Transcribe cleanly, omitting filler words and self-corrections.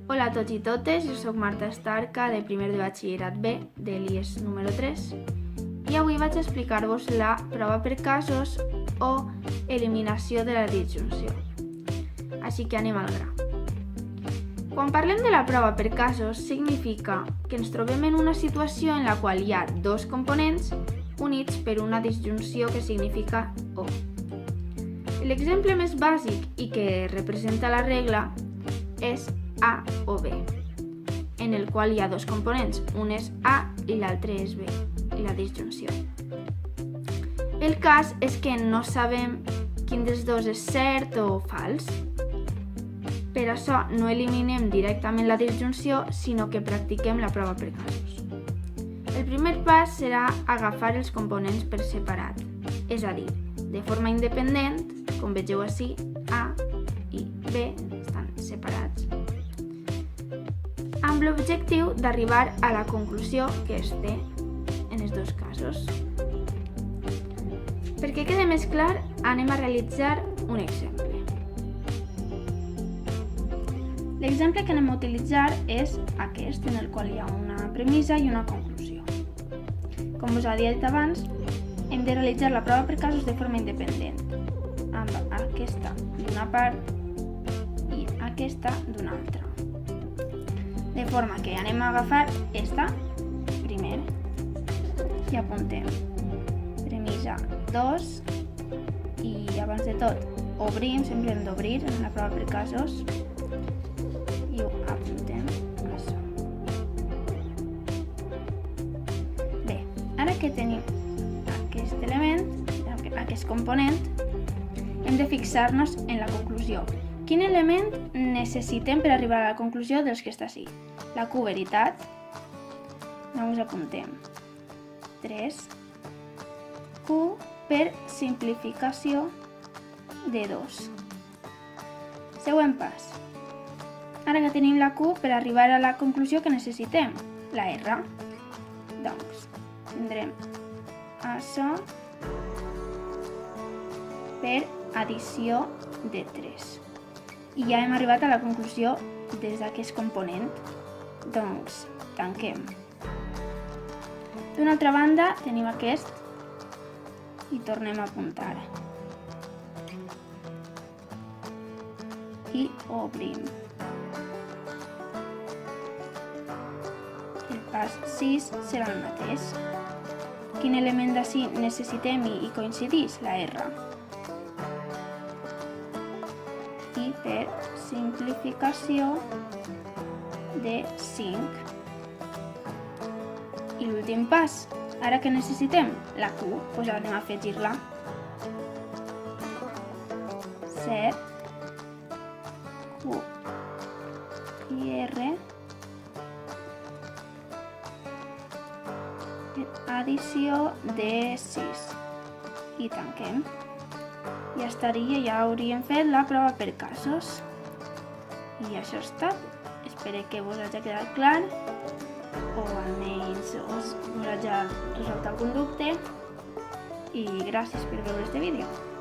Hola a tots i totes, jo soc Marta Estarca de primer de batxillerat B de l'IES número 3 i avui vaig a explicar-vos la prova per casos o eliminació de la disjunció. Així que anem al gra. Quan parlem de la prova per casos, significa que ens trobem en una situació en la qual hi ha dos components units per una disjunció que significa o. L'exemple més bàsic i que representa la regla és A o B, en el qual hi ha dos components, un és A i l'altre és B, i la disjunció. El cas és que no sabem quin dels dos és cert o fals. Per això no eliminem directament la disjunció, sinó que practiquem la prova per casos. El primer pas serà agafar els components per separat, és a dir, de forma independent, com vegeu ací, A i B estan separats, amb l'objectiu d'arribar a la conclusió que es té en els dos casos. Perquè quede més clar, anem a realitzar un exemple. L'exemple que anem a utilitzar és aquest, en el qual hi ha una premissa i una conclusió. Com us ha dit abans, hem de realitzar la prova per casos de forma independent, amb aquesta d'una part i aquesta d'una altra. De forma que anem a agafar esta primer i apuntem premissa 2 i abans de tot obrim, sempre hem d'obrir en la prova per casos i ho apuntem això. Bé, ara que tenim aquest element, aquest component, hem de fixar-nos en la conclusió. Quin element necessitem per arribar a la conclusió dels que està ací? La Q veritat, doncs apuntem 3, Q per simplificació de 2. Següent pas. Ara que tenim la Q, per arribar a la conclusió que necessitem, la R. Doncs tindrem això per addició de 3. I ja hem arribat a la conclusió des d'aquest component. Doncs tanquem. D'una altra banda tenim aquest i tornem a apuntar. I obrim. El pas 6 serà el mateix. Quin element d'ací necessitem i coincideix? La R. I per simplificació de 5. I l'últim pas, ara que necessitem la Q, doncs anem a afegir-la. 7, Q i R per addició de 6. I tanquem. Ja estaria, ja hauríem fet la prova per casos. I això és tot. Espero que vos hagi quedat clar o almenys us hagi resolt algun dubte i gràcies per veure este vídeo.